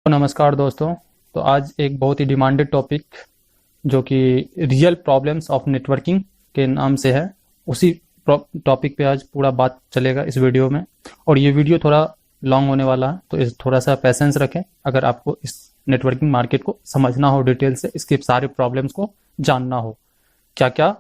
तो नमस्कार दोस्तों। तो आज एक बहुत ही डिमांडेड टॉपिक जो कि रियल प्रॉब्लम्स ऑफ नेटवर्किंग के नाम से है, उसी टॉपिक पे आज पूरा बात चलेगा इस वीडियो में। और ये वीडियो थोड़ा लॉन्ग होने वाला है, तो इस थोड़ा सा पेशेंस रखें अगर आपको इस नेटवर्किंग मार्केट को समझना हो, डिटेल से इसके सारे प्रॉब्लम्स को जानना हो, क्या क्या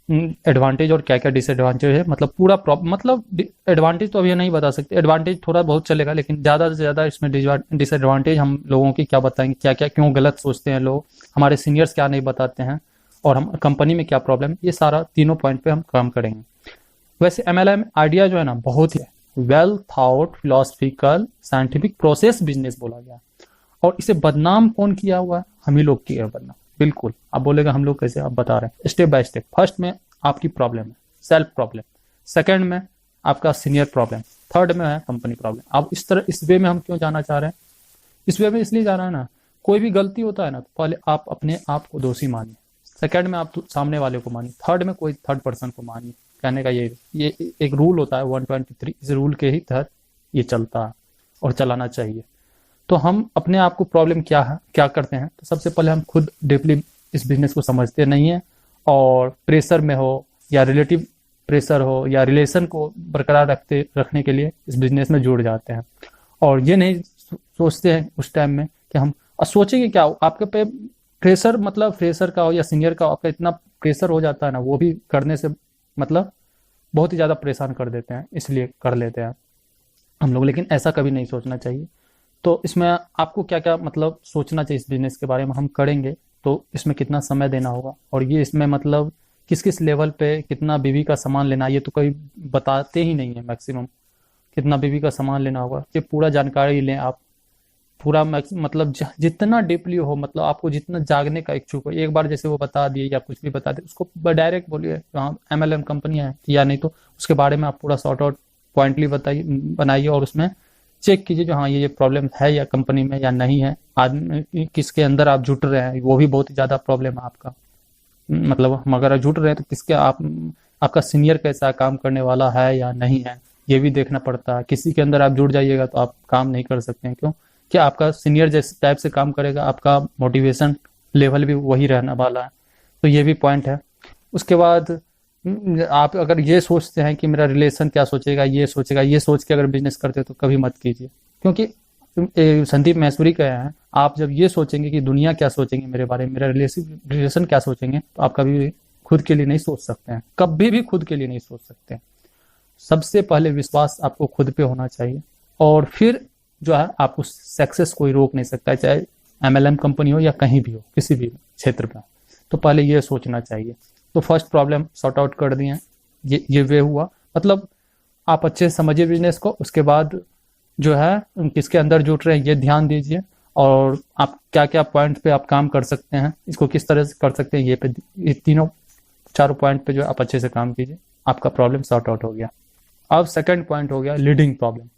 एडवांटेज और क्या क्या डिसएडवांटेज है। मतलब पूरा मतलब एडवांटेज तो अभी नहीं बता सकते, एडवांटेज थोड़ा बहुत चलेगा, लेकिन ज़्यादा से ज़्यादा इसमें डिसएडवांटेज हम लोगों की क्या बताएंगे, क्या क्या क्यों गलत सोचते हैं लोग, हमारे सीनियर्स क्या नहीं बताते हैं, और हम कंपनी में क्या प्रॉब्लम, ये सारा तीनों पॉइंट पे हम काम करेंगे। वैसे एमएलएम आइडिया जो है ना, बहुत ही well thought philosophical scientific process business बोला गया। और इसे बदनाम कौन किया हुआ है? हम ही लोग किया है बदनाम। बिल्कुल, आप बोलेगा हम लोग कैसे, आप बता रहे हैं स्टेप बाय स्टेप। फर्स्ट में आपकी प्रॉब्लम है, सेल्फ प्रॉब्लम। सेकंड में आपका सीनियर प्रॉब्लम। थर्ड में है कंपनी प्रॉब्लम। अब इस तरह इस वे में हम क्यों जाना चाह रहे हैं? इस वे में इसलिए जा रहा है ना, कोई भी गलती होता है ना, तो पहले आप अपने आप को दोषी मानिए, सेकंड में आप सामने वाले को मानिए, थर्ड में कोई थर्ड पर्सन को मानिए। कहने का ये एक रूल होता है 123, इस रूल के ही तहत ये चलता है और चलाना चाहिए। तो हम अपने आप को प्रॉब्लम क्या है, क्या करते हैं, तो सबसे पहले हम खुद डीपली इस बिजनेस को समझते नहीं है, और प्रेशर में हो या रिलेटिव प्रेशर हो या रिलेशन को बरकरार रखने के लिए इस बिजनेस में जुड़ जाते हैं। और ये नहीं सोचते हैं उस टाइम में कि हम सोचेंगे क्या आपके पे प्रेशर, मतलब फ्रेशर का हो या सीनियर का हो, आपका इतना प्रेशर हो जाता है ना, वो भी करने से मतलब बहुत ही ज़्यादा परेशान कर देते हैं, इसलिए कर लेते हैं हम लोग। लेकिन ऐसा कभी नहीं सोचना चाहिए। तो इसमें आपको क्या क्या मतलब सोचना चाहिए इस बिजनेस के बारे में, हम करेंगे तो इसमें कितना समय देना होगा, और ये इसमें मतलब किस किस लेवल पे कितना बीवी का सामान लेना, ये तो कोई बताते ही नहीं है मैक्सिमम। कितना बीवी का सामान लेना होगा, ये पूरा जानकारी लें आप। पूरा मतलब जितना डीपली हो, मतलब आपको जितना जागने का इच्छुक हो, एक बार जैसे वो बता दिए या कुछ भी बता दे, उसको डायरेक्ट बोलिए हाँ एमएलएम कंपनी है, या नहीं तो उसके बारे में आप पूरा सॉर्ट आउट पॉइंटली बताइए, बनाइए, और उसमें चेक कीजिए जो हाँ ये प्रॉब्लम है या कंपनी में या नहीं है, आदमी किसके अंदर आप जुट रहे हैं, वो भी बहुत ही ज़्यादा प्रॉब्लम है आपका। मतलब हम अगर जुट रहे हैं तो किसके आप, आपका सीनियर कैसा काम करने वाला है या नहीं है, ये भी देखना पड़ता है। किसी के अंदर आप जुड़ जाइएगा तो आप काम नहीं कर सकते हैं। क्यों? क्या आपका सीनियर जिस टाइप से काम करेगा, आपका मोटिवेशन लेवल भी वही रहने वाला है। तो ये भी पॉइंट है। उसके बाद आप अगर ये सोचते हैं कि मेरा रिलेशन क्या सोचेगा, ये सोचेगा, ये सोच के अगर बिजनेस करते हो तो कभी मत कीजिए। क्योंकि संदीप मैसूरी कहे हैं, आप जब ये सोचेंगे कि दुनिया क्या सोचेंगे मेरे बारे में, मेरा रिलेशन क्या सोचेंगे, तो आप कभी भी खुद के लिए नहीं सोच सकते हैं, कभी भी खुद के लिए नहीं सोच सकते हैं। सबसे पहले विश्वास आपको खुद पे होना चाहिए, और फिर जो है आपको सक्सेस कोई रोक नहीं सकता है, चाहे एमएलएम कंपनी हो या कहीं भी हो, किसी भी क्षेत्र में। तो पहले ये सोचना चाहिए। तो फर्स्ट प्रॉब्लम सॉर्ट आउट कर दिए, ये वे हुआ। मतलब आप अच्छे से समझिए बिजनेस को, उसके बाद जो है किसके अंदर जुट रहे हैं ये ध्यान दीजिए, और आप क्या क्या पॉइंट पे आप काम कर सकते हैं, इसको किस तरह से कर सकते हैं, ये तीनों चारों पॉइंट पे जो आप अच्छे से काम कीजिए, आपका प्रॉब्लम सॉर्ट आउट हो गया। अब सेकंड पॉइंट हो गया लीडिंग प्रॉब्लम।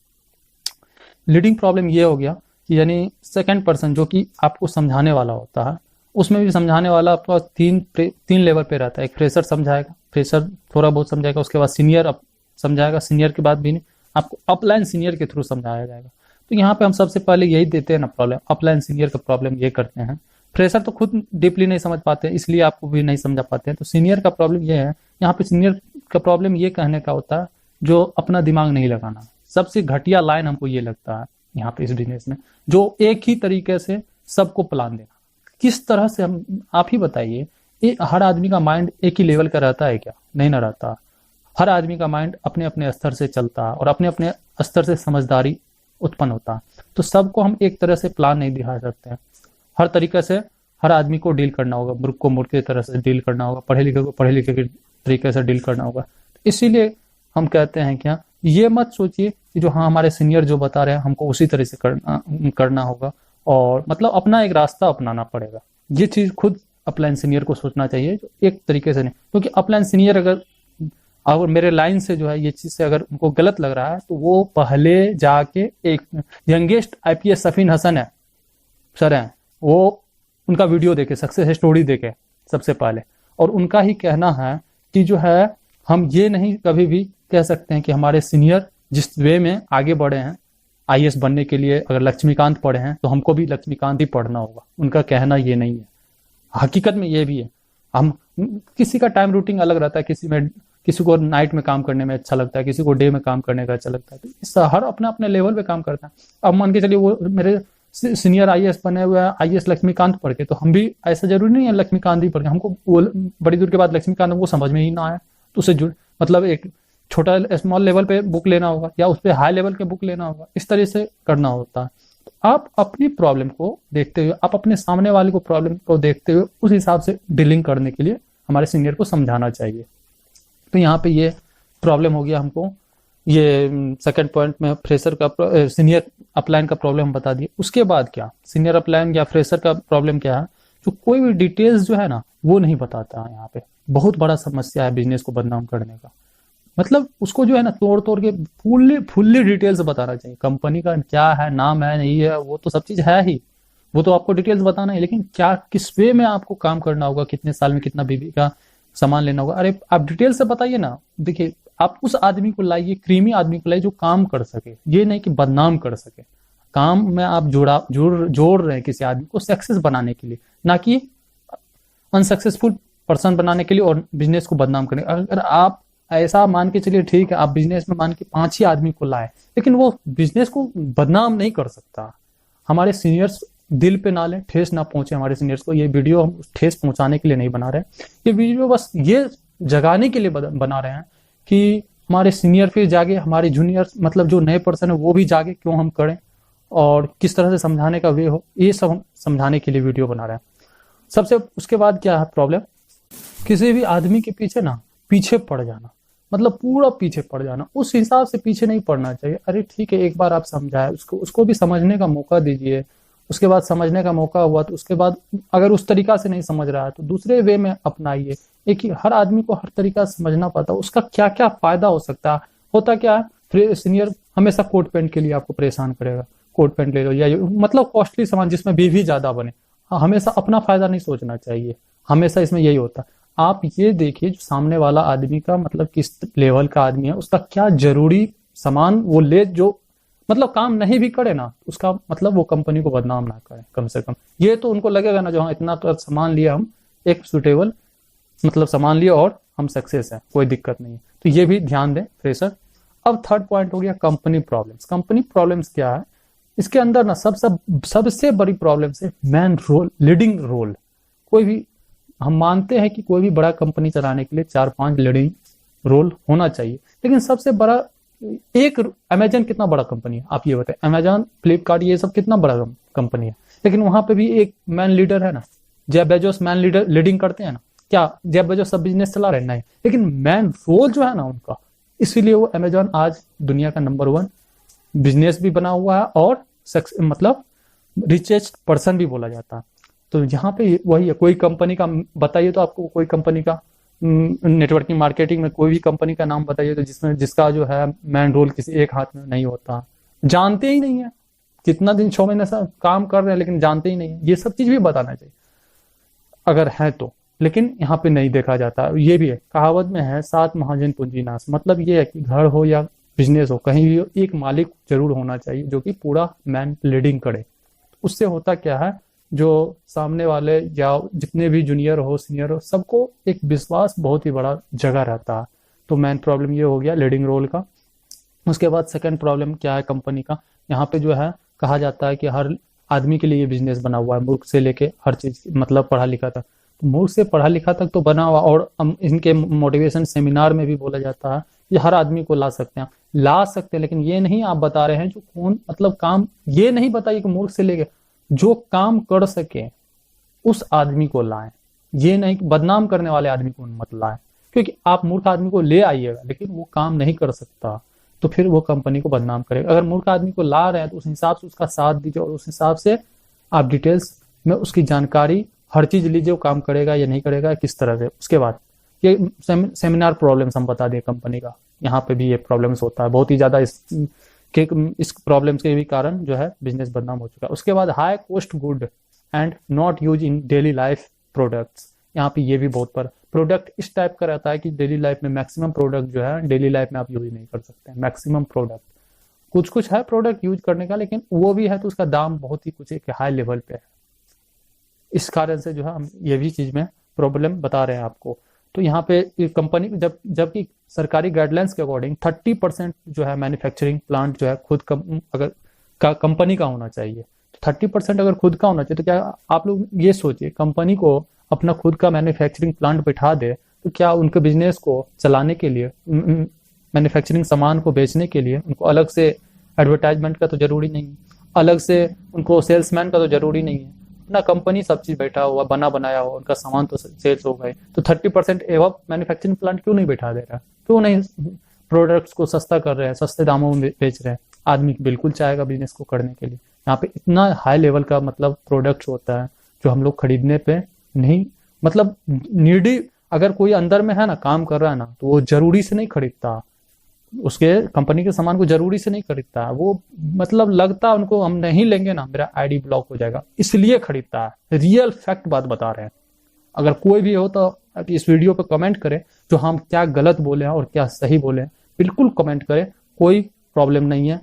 लीडिंग प्रॉब्लम ये हो गया कि यानी सेकंड पर्सन जो कि आपको समझाने वाला होता है, उसमें भी समझाने वाला आपका तीन लेवल पे रहता है। एक फ्रेशर समझाएगा, फ्रेशर थोड़ा बहुत समझाएगा, उसके बाद सीनियर समझाएगा, सीनियर के बाद भी नहीं, आपको अपलाइन सीनियर के थ्रू समझाया जाएगा। तो यहाँ पे हम सबसे पहले यही देते हैं ना प्रॉब्लम, अपलाइन सीनियर का प्रॉब्लम ये करते हैं। फ्रेशर तो खुद डीपली नहीं समझ पाते, इसलिए आपको भी नहीं समझा पाते हैं। तो सीनियर का प्रॉब्लम ये है, यहाँ पे सीनियर का प्रॉब्लम ये कहने का होता है जो अपना दिमाग नहीं लगाना। सबसे घटिया लाइन हमको ये लगता है यहाँ पे इस बिजनेस में, जो एक ही तरीके से सबको प्लान देना। किस तरह से हम, आप ही बताइए, ये हर आदमी का माइंड एक ही लेवल का रहता है क्या? नहीं ना रहता। हर आदमी का माइंड अपने अपने स्तर से चलता है, और अपने अपने स्तर से समझदारी उत्पन्न होता है। तो सबको हम एक तरह से प्लान नहीं दिखा सकते हैं। हर तरीके से हर आदमी को डील करना होगा, मूर्ख को मूर्ख की तरह से डील करना होगा, पढ़े लिखे को पढ़े लिखे के तरीके से डील करना होगा। इसीलिए हम कहते हैं क्या, ये मत सोचिए कि जो हाँ हमारे सीनियर जो बता रहे हैं हमको उसी तरह से करना होगा, और मतलब अपना एक रास्ता अपनाना पड़ेगा। ये चीज खुद अपलाइन सीनियर को सोचना चाहिए, जो एक तरीके से नहीं। क्योंकि अपलाइन सीनियर अगर मेरे लाइन से जो है ये चीज से अगर उनको गलत लग रहा है, तो वो पहले जाके एक यंगेस्ट आईपीएस सफीन हसन है सर हैं, वो उनका वीडियो देखे, सक्सेस स्टोरी देखे सबसे पहले, और उनका ही कहना है कि जो है हम ये नहीं कभी भी कह सकते हैं कि हमारे सीनियर जिस वे में आगे बढ़े हैं, आईएएस बनने के लिए अगर लक्ष्मीकांत पढ़े हैं तो हमको भी लक्ष्मीकांत ही पढ़ना होगा, उनका कहना ये नहीं है। हकीकत में ये भी है, हम किसी का टाइम रूटीन अलग रहता है, किसी को नाइट में काम करने में अच्छा लगता है, किसी को डे में काम करने का अच्छा लगता है, तो इस हर अपने अपने लेवल पे काम करता है। अब मान के चलिए वो मेरे सीनियर आईएएस बने हुए हैं, आईएएस लक्ष्मीकांत पढ़ के, तो हम भी ऐसा जरूरी नहीं है लक्ष्मीकांत ही पढ़ के, हमको वो बड़ी दूर के बाद लक्ष्मीकांत हमको समझ में ही ना आए तो उससे जुड़ मतलब एक छोटा स्मॉल लेवल पे बुक लेना होगा या उस पर हाई लेवल के बुक लेना होगा, इस तरह से करना होता है। तो आप अपनी प्रॉब्लम को देखते हुए, आप अपने सामने वाले को प्रॉब्लम को देखते हुए उस हिसाब से डीलिंग करने के लिए हमारे सीनियर को समझाना चाहिए। तो यहाँ पे ये प्रॉब्लम हो गया हमको, ये सेकंड पॉइंट में फ्रेशर का सीनियर अपलाइन का प्रॉब्लम हम बता दिए। उसके बाद क्या, सीनियर अपलाइन या फ्रेशर का प्रॉब्लम क्या है, जो कोई भी डिटेल्स जो है ना वो नहीं बताता है। यहाँ पे बहुत बड़ा समस्या है बिजनेस को बदनाम करने का, मतलब उसको जो है ना तोड़ तोड़ के फुल्ली डिटेल्स बताना चाहिए। कंपनी का क्या है, नाम है, नहीं है, वो तो सब चीज है ही, वो तो आपको डिटेल्स बताना है, लेकिन क्या किस वे में आपको काम करना होगा, कितने साल में कितना बीबी का सामान लेना होगा, अरे आप डिटेल से बताइए ना। देखिए आप उस आदमी को लाइए, क्रीमी आदमी को लाइए जो काम कर सके, ये नहीं कि बदनाम कर सके। काम में आप जोड़ रहे हैं किसी आदमी को सक्सेस बनाने के लिए, ना कि अनसक्सेसफुल पर्सन बनाने के लिए और बिजनेस को बदनाम करने। अगर आप ऐसा मान के चलिए, ठीक है, आप बिजनेस में मान के 5 ही आदमी को लाए, लेकिन वो बिजनेस को बदनाम नहीं कर सकता। हमारे सीनियर्स दिल पे ना लें, ठेस ना पहुंचे हमारे सीनियर्स को। ये वीडियो हम ठेस पहुंचाने के लिए नहीं बना रहे, ये वीडियो बस ये जगाने के लिए बना रहे हैं कि हमारे सीनियर फिर जागे, हमारे जूनियर मतलब जो नए पर्सन है वो भी जागे, क्यों हम करें और किस तरह से समझाने का वे हो, ये सब हम समझाने के लिए वीडियो बना रहे हैं। सबसे उसके बाद क्या है प्रॉब्लम, किसी भी आदमी के पीछे ना पीछे पड़ जाना, मतलब पूरा पीछे पड़ जाना। उस हिसाब से पीछे नहीं पड़ना चाहिए। अरे ठीक है, एक बार आप समझाए उसको भी समझने का मौका दीजिए। उसके बाद समझने का मौका हुआ तो उसके बाद अगर उस तरीका से नहीं समझ रहा है तो दूसरे वे में अपनाइए। एक ही हर आदमी को हर तरीका से समझना पड़ता है, उसका क्या क्या फायदा हो सकता है। होता क्या है, फिर सीनियर हमेशा कोट पैंट के लिए आपको परेशान करेगा, कोट पैंट ले लो या मतलब कॉस्टली सामान जिसमें भी ज्यादा बने। हाँ, हमेशा अपना फायदा नहीं सोचना चाहिए, हमेशा इसमें यही होता है। आप ये देखिए जो सामने वाला आदमी का मतलब किस लेवल का आदमी है, उसका क्या जरूरी सामान वो ले, जो मतलब काम नहीं भी करे ना, उसका मतलब वो कंपनी को बदनाम ना करे कम से कम। ये तो उनको लगेगा ना जो हाँ इतना सामान लिया, हम एक सुटेबल मतलब सामान लिया और हम सक्सेस है, कोई दिक्कत नहीं है। तो ये भी ध्यान दें फ्रेशर। अब थर्ड पॉइंट हो गया कंपनी प्रॉब्लम्स। कंपनी प्रॉब्लम्स क्या है, इसके अंदर ना सबसे बड़ी प्रॉब्लम है मैन रोल, लीडिंग रोल। कोई भी हम मानते हैं कि कोई भी बड़ा कंपनी चलाने के लिए 4-5 लीडिंग रोल होना चाहिए, लेकिन सबसे बड़ा एक अमेजन कितना बड़ा कंपनी है आप ये बताएं, अमेजन, फ्लिपकार्ट, ये सब कितना बड़ा कंपनी है, लेकिन वहां पे भी एक मैन लीडर है ना। जेफ बेजोस मैन लीडिंग करते हैं ना, क्या जेफ बेजोस सब बिजनेस चला रहे हैं? नहीं, लेकिन मैन रोल जो है ना उनका, इसीलिए वो अमेजन आज दुनिया का नंबर 1 बिजनेस भी बना हुआ है और मतलब रिचेस्ट पर्सन भी बोला जाता है। तो यहाँ पे वही है, कोई कंपनी का बताइए तो आपको कोई कंपनी का नेटवर्किंग मार्केटिंग में कोई भी कंपनी का नाम बताइए तो जिसका जो है मैन रोल किसी एक हाथ में नहीं होता, जानते ही नहीं है। कितना दिन 6 महीने से काम कर रहे हैं लेकिन जानते ही नहीं है। ये सब चीज भी बताना चाहिए अगर है तो, लेकिन यहाँ पे नहीं देखा जाता। ये भी है, कहावत में है 7 महाजन पूंजी नाश। मतलब ये है कि घर हो या बिजनेस हो, कहीं भी एक मालिक जरूर होना चाहिए जो कि पूरा मैन लीडिंग करे। उससे होता क्या है, जो सामने वाले या जितने भी जूनियर हो सीनियर हो, सबको एक विश्वास बहुत ही बड़ा जगह रहता है। तो मेन प्रॉब्लम ये हो गया लीडिंग रोल का। उसके बाद सेकंड प्रॉब्लम क्या है कंपनी का, यहाँ पे जो है कहा जाता है कि हर आदमी के लिए ये बिजनेस बना हुआ है, मूर्ख से लेके हर चीज मतलब पढ़ा लिखा तक। तो मूर्ख से पढ़ा लिखा तक तो बना हुआ, और इनके मोटिवेशन सेमिनार में भी बोला जाता है कि हर आदमी को ला सकते हैं, लेकिन ये नहीं आप बता रहे हैं जो कौन मतलब काम, ये नहीं बताइए कि मूर्ख से लेके जो काम कर सके उस आदमी को लाएं। ये नहीं कि बदनाम करने वाले आदमी को मत लाएं, क्योंकि आप मूर्ख आदमी को ले आइएगा लेकिन वो काम नहीं कर सकता तो फिर वो कंपनी को बदनाम करेगा। अगर मूर्ख आदमी को ला रहे हैं तो उस हिसाब से उसका साथ दीजिए और उस हिसाब से आप डिटेल्स में उसकी जानकारी हर चीज लीजिए, वो काम करेगा या नहीं करेगा, किस तरह से। उसके बाद ये सेमिनार प्रॉब्लम्स हम बता दें कंपनी का, यहाँ पे भी ये प्रॉब्लम्स होता है बहुत ही ज्यादा। इस प्रॉब्लम्स के भी कारण जो है बिजनेस बदनाम हो चुका है। उसके बाद high cost good and not use in daily life products. यहाँ पे ये भी बहुत पर प्रोडक्ट इस टाइप का रहता है कि डेली लाइफ में मैक्सिमम प्रोडक्ट जो है डेली लाइफ में आप यूज नहीं कर सकते, मैक्सिमम प्रोडक्ट। कुछ कुछ है प्रोडक्ट यूज करने का, लेकिन वो भी है तो उसका दाम बहुत ही कुछ एक हाई लेवल पे है। इस कारण से जो है हम ये भी चीज में प्रॉब्लम बता रहे हैं आपको। तो यहाँ पे कंपनी जबकि सरकारी गाइडलाइंस के अकॉर्डिंग 30% जो है मैन्युफैक्चरिंग प्लांट जो है खुद अगर कंपनी का होना चाहिए, तो 30% अगर खुद का होना चाहिए, तो क्या आप लोग ये सोचिए, कंपनी को अपना खुद का मैन्युफैक्चरिंग प्लांट बैठा दे तो क्या उनके बिजनेस को चलाने के लिए, मैन्युफैक्चरिंग सामान को बेचने के लिए उनको अलग से एडवर्टाइजमेंट का तो जरूरी नहीं है, अलग से उनको सेल्समैन का तो जरूरी नहीं है, ना कंपनी सब चीज बैठा हुआ बना बनाया हो, उनका सामान तो सेल्स हो गए, तो 30% एवं मैन्युफैक्चरिंग प्लांट क्यों नहीं बैठा दे रहा, क्यों नहीं प्रोडक्ट्स को सस्ता कर रहे हैं, सस्ते दामों में बेच रहे हैं। आदमी बिल्कुल चाहेगा बिजनेस को करने के लिए। यहाँ पे इतना हाई लेवल का मतलब प्रोडक्ट्स होता है जो हम लोग खरीदने पे नहीं, मतलब नीडी, अगर कोई अंदर में है ना काम कर रहा है ना, तो वो जरूरी से नहीं खरीदता, उसके कंपनी के सामान को जरूरी से नहीं खरीदता, वो मतलब लगता उनको हम नहीं लेंगे ना मेरा आईडी ब्लॉक हो जाएगा, इसलिए खरीदता है। रियल फैक्ट बात बता रहे हैं। अगर कोई भी हो तो इस वीडियो पे कमेंट करे जो हम क्या गलत बोले हैं और क्या सही बोले हैं, बिल्कुल कमेंट करें, कोई प्रॉब्लम नहीं है,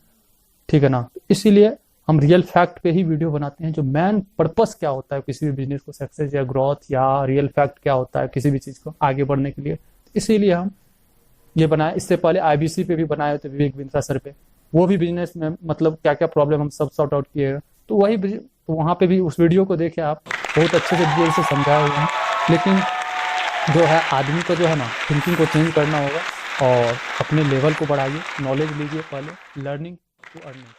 ठीक है ना। इसीलिए हम रियल फैक्ट पे ही वीडियो बनाते हैं, जो मेन पर्पस क्या होता है किसी भी बिजनेस को सक्सेस या ग्रोथ, या रियल फैक्ट क्या होता है किसी भी चीज को आगे बढ़ने के लिए, इसीलिए हम ये बनाया। इससे पहले आईबीसी पे भी बनाए थे, विवेक बिंद्रा सर पे, वो भी बिजनेस में मतलब क्या क्या प्रॉब्लम हम सब सॉर्ट आउट किए, तो वही तो वहाँ पे भी उस वीडियो को देखे आप, बहुत अच्छे से डिटेल से समझाए हुए हैं। लेकिन जो है आदमी को जो है ना थिंकिंग को चेंज करना होगा और अपने लेवल को बढ़ाइए, नॉलेज लीजिए पहले, लर्निंग टू अर्निंग।